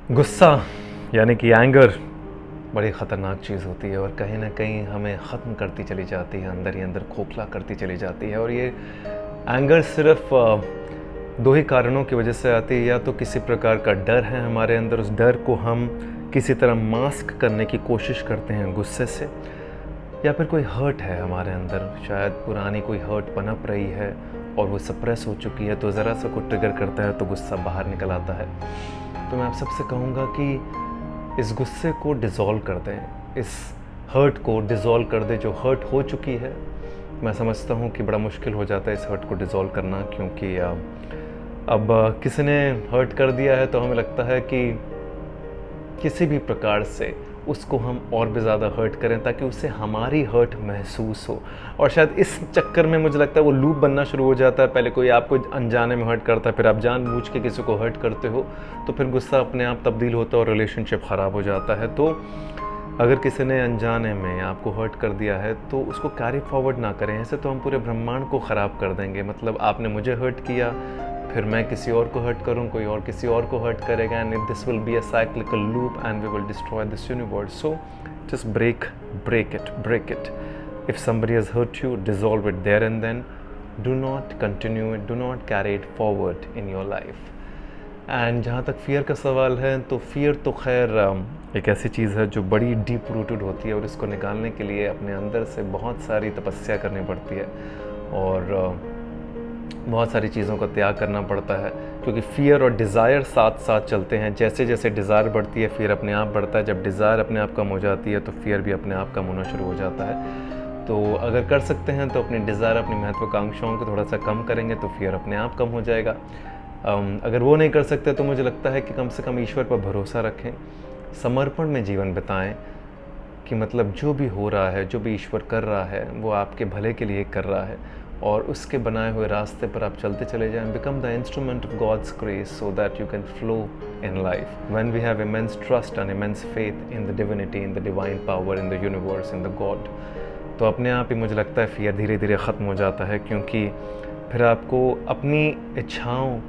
गुस्सा यानी कि एंगर बड़ी ख़तरनाक चीज़ होती है और कहीं ना कहीं हमें ख़त्म करती चली जाती है, अंदर ही अंदर खोखला करती चली जाती है। और ये एंगर सिर्फ दो ही कारणों की वजह से आती है। या तो किसी प्रकार का डर है हमारे अंदर, उस डर को हम किसी तरह मास्क करने की कोशिश करते हैं गुस्से से, या फिर कोई हर्ट है हमारे अंदर, शायद पुरानी कोई हर्ट पनप रही है और वो सप्रेस हो चुकी है, तो ज़रा सा कुछ ट्रिगर करता है तो गुस्सा बाहर निकल आता है। तो मैं आप सबसे कहूँगा कि इस गुस्से को डिज़ोल्व कर दें, इस हर्ट को डिज़ोल्व कर दें जो हर्ट हो चुकी है। मैं समझता हूँ कि बड़ा मुश्किल हो जाता है इस हर्ट को डिज़ोल्व करना, क्योंकि अब किसी ने हर्ट कर दिया है तो हमें लगता है कि किसी भी प्रकार से उसको हम और भी ज़्यादा हर्ट करें ताकि उससे हमारी हर्ट महसूस हो। और शायद इस चक्कर में मुझे लगता है वो लूप बनना शुरू हो जाता है। पहले कोई आपको अनजाने में हर्ट करता है, फिर आप जानबूझ के किसी को हर्ट करते हो, तो फिर गुस्सा अपने आप तब्दील होता है और रिलेशनशिप ख़राब हो जाता है। तो अगर किसी ने अनजाने में आपको हर्ट कर दिया है तो उसको कैरी फॉरवर्ड ना करें, ऐसे तो हम पूरे ब्रह्मांड को ख़राब कर देंगे। मतलब आपने मुझे हर्ट किया, फिर मैं किसी और को हर्ट करूं, कोई और किसी और को हर्ट करेगा, and this will be a cyclical loop and we will destroy this universe. So just break it. If somebody has hurt you, dissolve it there and then. Do not continue it, do not carry it forward in your life. And जहाँ तक fear का सवाल है, तो fear तो खैर एक ऐसी चीज़ है जो बड़ी डीप रूटेड होती है और इसको निकालने के लिए अपने अंदर से बहुत सारी तपस्या करनी पड़ती है और बहुत सारी चीज़ों का त्याग करना पड़ता है, क्योंकि फ़ियर और डिज़ायर साथ साथ चलते हैं। जैसे जैसे डिज़ायर बढ़ती है फ़ियर अपने आप बढ़ता है, जब डिज़ायर अपने आप कम हो जाती है तो फ़ियर भी अपने आप कम होना शुरू हो जाता है। तो अगर कर सकते हैं तो अपनी डिज़ायर, अपनी महत्वाकांक्षाओं को थोड़ा सा कम करेंगे तो फ़ियर अपने आप कम हो जाएगा। अगर वो नहीं कर सकते तो मुझे लगता है कि कम से कम ईश्वर पर भरोसा रखें, समर्पण में जीवन बिताएं, कि मतलब जो भी हो रहा है, जो भी ईश्वर कर रहा है वो आपके भले के लिए कर रहा है और उसके बनाए हुए रास्ते पर आप चलते चले जाएं। Become the instrument of God's grace so that you can flow in life. When we have immense trust and immense faith in the divinity, in the divine power, in the universe, in the God, तो अपने आप ही मुझे लगता है fear धीरे धीरे ख़त्म हो जाता है। क्योंकि फिर आपको अपनी इच्छाओं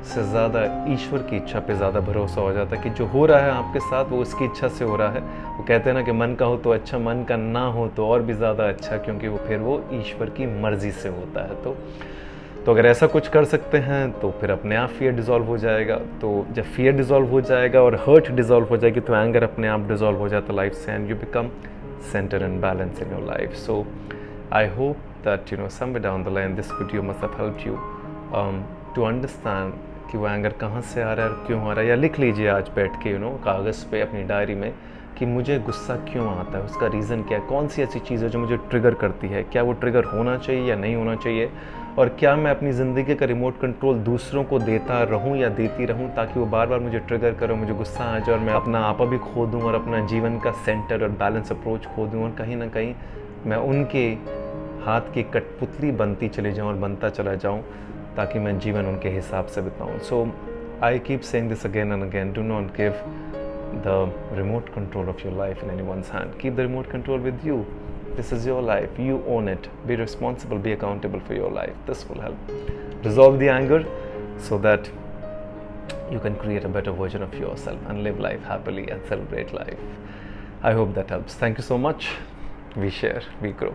से ज़्यादा ईश्वर की इच्छा पे ज़्यादा भरोसा हो जाता है कि जो हो रहा है आपके साथ वो उसकी इच्छा से हो रहा है। वो कहते हैं ना कि मन का हो तो अच्छा, मन का ना हो तो और भी ज़्यादा अच्छा, क्योंकि वो फिर वो ईश्वर की मर्ज़ी से होता है। तो अगर ऐसा कुछ कर सकते हैं तो फिर अपने आप फियर डिज़ोल्व हो जाएगा। तो जब फियर डिज़ोल्व हो जाएगा और हर्ट डिज़ोल्व हो जाएगी तो एंगर अपने आप डिज़ोल्व हो जाता है लाइफ से, and you become centre and balance in your life. So I hope that somewhere down the line this video must have helped you to understand कि वो एंगर कहाँ से आ रहा है और क्यों आ रहा है। या लिख लीजिए आज बैठ के कागज़ पे अपनी डायरी में कि मुझे गुस्सा क्यों आता है, उसका रीज़न क्या है, कौन सी ऐसी चीज़ है जो मुझे ट्रिगर करती है, क्या वो ट्रिगर होना चाहिए या नहीं होना चाहिए, और क्या मैं अपनी ज़िंदगी का रिमोट कंट्रोल दूसरों को देता रहूं या देती रहूं ताकि वो बार बार मुझे ट्रिगर करे, मुझे गुस्सा आ जाए और मैं अपना आपा भी खो दूँ और अपना जीवन का सेंटर और बैलेंस अप्रोच खो दूँ, और कहीं ना कहीं मैं उनके हाथ की कठपुतली बनती चली जाऊँ और बनता चला जाऊँ ताकि मैं जीवन उनके हिसाब से बिताऊँ। So I keep saying this again and again, do not give the remote control of your life in anyone's hand. Keep the remote control with you. This is your life. You own it. Be responsible. Be accountable for your life. This will help. Resolve the anger so that you can create a better version of yourself and live life happily and celebrate life. I hope that helps. Thank you so much. We share, we grow.